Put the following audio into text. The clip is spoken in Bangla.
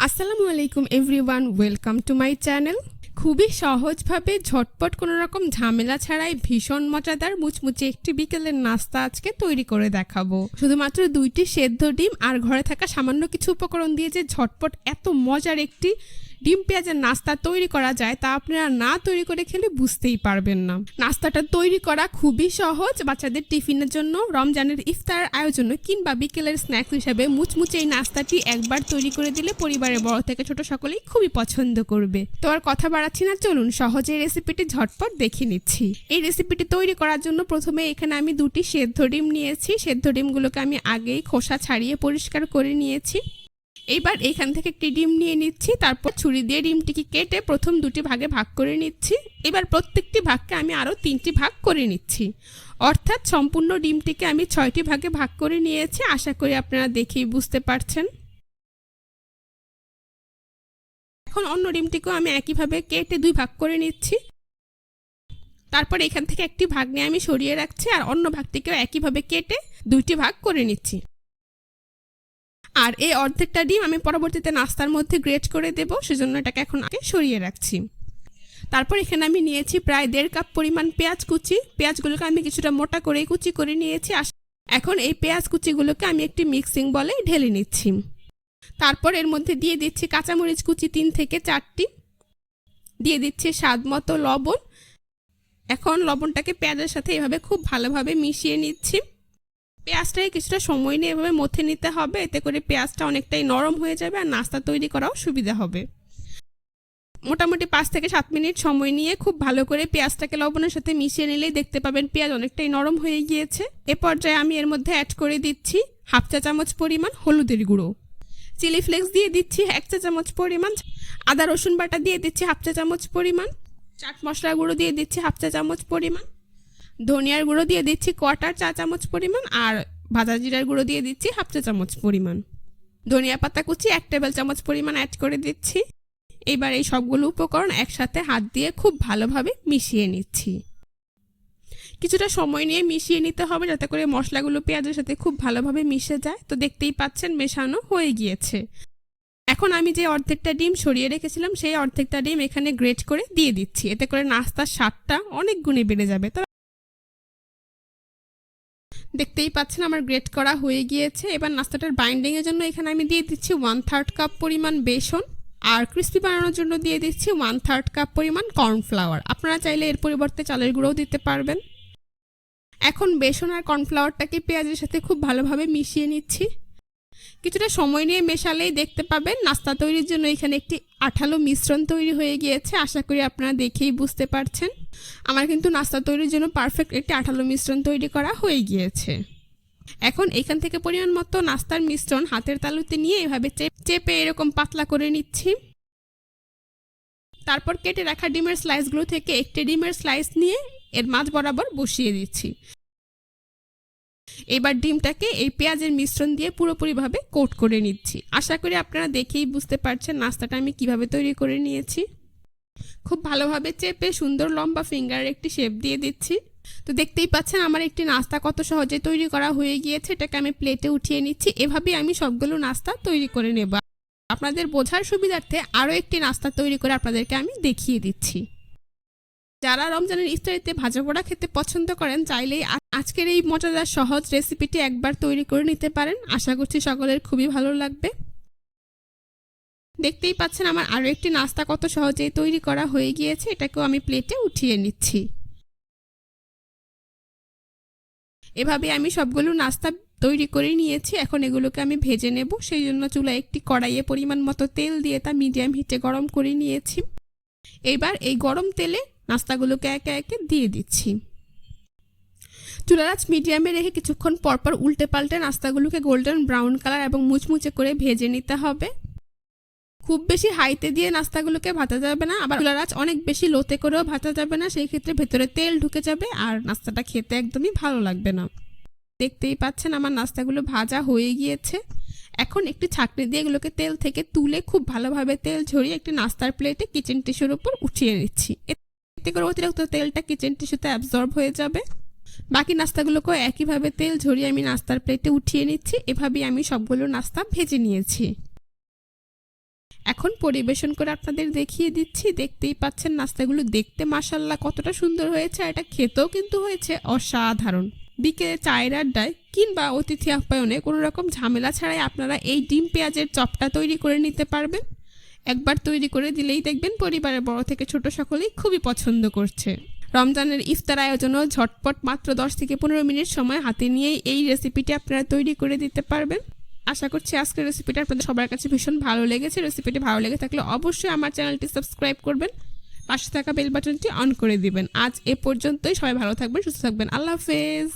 আসসালামু আলাইকুম everyone, welcome to my channel. খুবই সহজভাবে ঝটপট কোনো রকম ঝামেলা ছাড়াই ভীষণ মজাদার মুচমুচে একটি বিকেলের নাস্তা আজকে তৈরি করে দেখাবো। শুধুমাত্র 2টি সেদ্ধ ডিম আর ঘরে থাকা সামান্য কিছু উপকরণ দিয়ে যে ঝটপট এত মজার একটি ডিম পেঁয়াজের নাস্তা তৈরি করা যায় তা আপনারা না তৈরি করে খেলে বুঝতেই পারবেন না। নাস্তাটা তৈরি করা খুবই সহজ। বাচ্চাদের টিফিনের জন্য, রমজানের ইফতার আয়োজনে কিংবা বিকেলের স্ন্যাক্স হিসেবে মুচমুচে এই নাস্তাটি একবার তৈরি করে দিলে পরিবারের বড় থেকে ছোট সকলেই খুবই পছন্দ করবে। তো আর কথা বাড়াচ্ছি না, চলুন সহজে এই রেসিপিটি ঝটপট দেখে নিচ্ছি। এই রেসিপিটি তৈরি করার জন্য প্রথমে এখানে আমি 2টি সেদ্ধ ডিম নিয়েছি। সেদ্ধ ডিমগুলোকে আমি আগেই খোসা ছাড়িয়ে পরিষ্কার করে নিয়েছি। এবার এখান থেকে একটি ডিম নিয়ে নিচ্ছি, তারপর ছুরি দিয়ে ডিমটিকে কেটে প্রথম 2টি ভাগে ভাগ করে নিচ্ছি। এবার প্রত্যেকটি ভাগকে আমি আরও 3টি ভাগ করে নিচ্ছি, অর্থাৎ সম্পূর্ণ ডিমটিকে আমি 6টি ভাগে ভাগ করে নিয়েছি। আশা করি আপনারা দেখেই বুঝতে পারছেন। এখন অন্য ডিমটিকেও আমি একইভাবে কেটে 2 ভাগ করে নিচ্ছি। তারপর এখান থেকে একটি ভাগ নিয়ে আমি সরিয়ে রাখছি আর অন্য ভাগটিকেও একইভাবে কেটে 2টি ভাগ করে নিচ্ছি। আর এই অর্ধেকটা ডিম আমি পরবর্তীতে নাস্তার মধ্যে গ্রেট করে দেব, সেজন্য এটাকে এখন আগে সরিয়ে রাখছি। তারপর এখানে আমি নিয়েছি প্রায় 1.5 কাপ পরিমাণ পেঁয়াজ কুচি। পেঁয়াজগুলোকে আমি কিছুটা মোটা করে কুচি করে নিয়েছি। এখন এই পেঁয়াজ কুচিগুলোকে আমি একটি মিক্সিং বলে ঢেলে নিচ্ছি। তারপর এর মধ্যে দিয়ে দিচ্ছি কাঁচামরিচ কুচি 3 থেকে 4টি, দিয়ে দিচ্ছি স্বাদ মতো লবণ। এখন লবণটাকে পেঁয়াজের সাথে এভাবে খুব ভালোভাবে মিশিয়ে নিচ্ছি। পেঁয়াজটাকে কিছুটা সময় নিয়ে এভাবে মথে নিতে হবে, এতে করে পেঁয়াজটা অনেকটাই নরম হয়ে যাবে আর নাস্তা তৈরি করাও সুবিধা হবে। মোটামুটি 5 থেকে 7 মিনিট সময় নিয়ে খুব ভালো করে পেঁয়াজটাকে লবণের সাথে মিশিয়ে নিলেই দেখতে পাবেন পেঁয়াজ অনেকটাই নরম হয়ে গিয়েছে। এ পর্যায়ে আমি এর মধ্যে অ্যাড করে দিচ্ছি 1/2 চা চামচ পরিমাণ হলুদের গুঁড়ো, চিলি ফ্লেক্স দিয়ে দিচ্ছি 1 চা চামচ পরিমাণ, আদা রসুন বাটা দিয়ে দিচ্ছি 1/2 চা চামচ পরিমাণ, চাট মশলা গুঁড়ো দিয়ে দিচ্ছি 1/2 চা চামচ পরিমাণ, ধনিয়ার গুঁড়ো দিয়ে দিচ্ছি 1/4 চা চামচ পরিমাণ আর ভাজা জিরার গুঁড়ো দিয়ে দিচ্ছি 1/2 চা চামচ পরিমাণ। ধনিয়া পাতা কুচি 1 টেবিল চামচ পরিমাণ অ্যাড করে দিচ্ছি। এবার এই সবগুলো উপকরণ একসাথে হাত দিয়ে খুব ভালোভাবে মিশিয়ে নিচ্ছি। কিছুটা সময় নিয়ে মিশিয়ে নিতে হবে যাতে করে মশলাগুলো পেঁয়াজের সাথে খুব ভালোভাবে মিশে যায়। তো দেখতেই পাচ্ছেন মেশানো হয়ে গিয়েছে। এখন আমি যে অর্ধেকটা ডিম সরিয়ে রেখেছিলাম সেই অর্ধেকটা ডিম এখানে গ্রেট করে দিয়ে দিচ্ছি, এতে করে নাস্তার স্বাদটা অনেক গুণে বেড়ে যাবে। দেখতেই পাচ্ছেন আমার গ্রেট করা হয়ে গিয়েছে। এবার নাস্তাটার বাইন্ডিং এর জন্য এখানে আমি দিয়ে দিচ্ছি 1/3 কাপ পরিমাণ বেসন আর ক্রিস্পি বানানোর জন্য দিয়ে দিচ্ছি 1/3 কাপ পরিমাণ কর্নফ্লাওয়ার। আপনারা চাইলে এর পরিবর্তে চালের গুঁড়োও দিতে পারবেন। এখন বেসন আর কর্নফ্লাওয়ারটাকে পেঁয়াজের সাথে খুব ভালোভাবে মিশিয়ে নিচ্ছি। কিছুটা সময় নিয়ে মেশালেই দেখতে পাবেন নাস্তা তৈরির জন্য এখানে একটি আঠালো মিশ্রণ তৈরি হয়ে গিয়েছে। আশা করি আপনারা দেখেই বুঝতে পারছেন। আমার কিন্তু নাস্তা তৈরির জন্য পারফেক্ট একটি আঠালো মিশ্রণ তৈরি করা হয়ে গিয়েছে। এখন এখান থেকে পরিমাণ মতো নাস্তার মিশ্রণ হাতের তালুতে নিয়ে এভাবে চেপে এরকম পাতলা করে নিচ্ছি। তারপর কেটে রাখা ডিমের স্লাইসগুলো থেকে একটি ডিমের স্লাইস নিয়ে এর মাঝ বরাবর বসিয়ে দিচ্ছি। এবার ডিমটাকে এই পেঁয়াজের মিশ্রণ দিয়ে পুরোপুরিভাবে কোট করে নিচ্ছি। আশা করি আপনারা দেখেই বুঝতে পারছেন নাস্তাটা আমি কিভাবে তৈরি করে নিয়েছি। খুব ভালোভাবে চেপে সুন্দর লম্বা ফিঙ্গারের একটি শেপ দিয়ে দিচ্ছি। তো দেখতেই পাচ্ছেন আমার একটি নাস্তা কত সহজে তৈরি করা হয়ে গিয়েছে। এটাকে আমি প্লেটে উঠিয়ে নিচ্ছি। এভাবেই আমি সবগুলো নাস্তা তৈরি করে নেব। আপনাদের বোঝার সুবিধার্থে আরও একটি নাস্তা তৈরি করে আপনাদেরকে আমি দেখিয়ে দিচ্ছি। যারা রমজানের ইফতারিতে ভাজা পোড়া খেতে পছন্দ করেন চাইলেই আজকের এই মজাদার সহজ রেসিপিটি একবার তৈরি করে নিতে পারেন। আশা করছি সকলের খুবই ভালো লাগবে। দেখতেই পাচ্ছেন আমার আরও একটি নাস্তা কত সহজেই তৈরি করা হয়ে গিয়েছে। এটাকেও আমি প্লেটে উঠিয়ে নিচ্ছি। এভাবে আমি সবগুলো নাস্তা তৈরি করে নিয়েছি। এখন এগুলোকে আমি ভেজে নেব। সেই জন্য চুলায় একটি কড়াইয়ে পরিমাণ মতো তেল দিয়ে তা মিডিয়াম হিটে গরম করে নিয়েছি। এবার এই গরম তেলে নাস্তাগুলোকে একে একে দিয়ে দিচ্ছি। চুলার আঁচ মিডিয়ামে রেখে কিছুক্ষণ পরপর উল্টে পাল্টে নাস্তাগুলোকে গোল্ডেন ব্রাউন কালার এবং মুচমুচে করে ভেজে নিতে হবে। খুব বেশি হাইতে দিয়ে নাস্তাগুলোকে ভাজা যাবে না, আবার চুলার আঁচ অনেক বেশি লোতে করেও ভাজা যাবে না, সেই ক্ষেত্রে ভেতরে তেল ঢুকে যাবে আর নাস্তাটা খেতে একদমই ভালো লাগবে না। দেখতেই পাচ্ছেন আমার নাস্তাগুলো ভাজা হয়ে গিয়েছে। এখন একটি ছাঁকনি দিয়ে এগুলোকে তেল থেকে তুলে খুব ভালোভাবে তেল ঝরিয়ে একটি নাস্তার প্লেটে কিচেন টিস্যুর উপর উঠিয়ে নিচ্ছি। এতে করে অতিরিক্ত তেলটা কিচেন টিস্যুতে অ্যাবজর্ব হয়ে যাবে। বাকি নাস্তাগুলোকেও একইভাবে তেল ঝরিয়ে আমি নাস্তার প্লেটে উঠিয়ে নিচ্ছি। এভাবেই আমি সবগুলো নাস্তা ভেজে নিয়েছি। এখন পরিবেশন করে আপনাদের দেখিয়ে দিচ্ছি। দেখতেই পাচ্ছেন নাস্তাগুলো দেখতে মাশাআল্লাহ কতটা সুন্দর হয়েছে, আর এটা খেতেও কিন্তু হয়েছে অসাধারণ। বিকেলে চায়ের আড্ডায় কিংবা অতিথি আপ্যায়নে কোনো রকম ঝামেলা ছাড়াই আপনারা এই ডিম পেঁয়াজের চপটা তৈরি করে নিতে পারবেন। একবার তৈরি করে দিলেই দেখবেন পরিবারের বড় থেকে ছোট সকলেই খুবই পছন্দ করছে। রমজানের ইফতার আয়োজনও ঝটপট মাত্র 10 থেকে 15 মিনিট সময় হাতে নিয়েই এই রেসিপিটি আপনারা তৈরি করে দিতে পারবেন। আশা করছি আজকের রেসিপিটা আপনাদের সবার কাছে ভীষণ ভালো লেগেছে। রেসিপিটি ভালো লেগে থাকলে অবশ্যই আমার চ্যানেলটি সাবস্ক্রাইব করবেন, পাশে থাকা বেল বাটনটি অন করে দিবেন। আজ এ পর্যন্তই। সবাই ভালো থাকবেন, সুস্থ থাকবেন। আল্লাহ হাফেজ।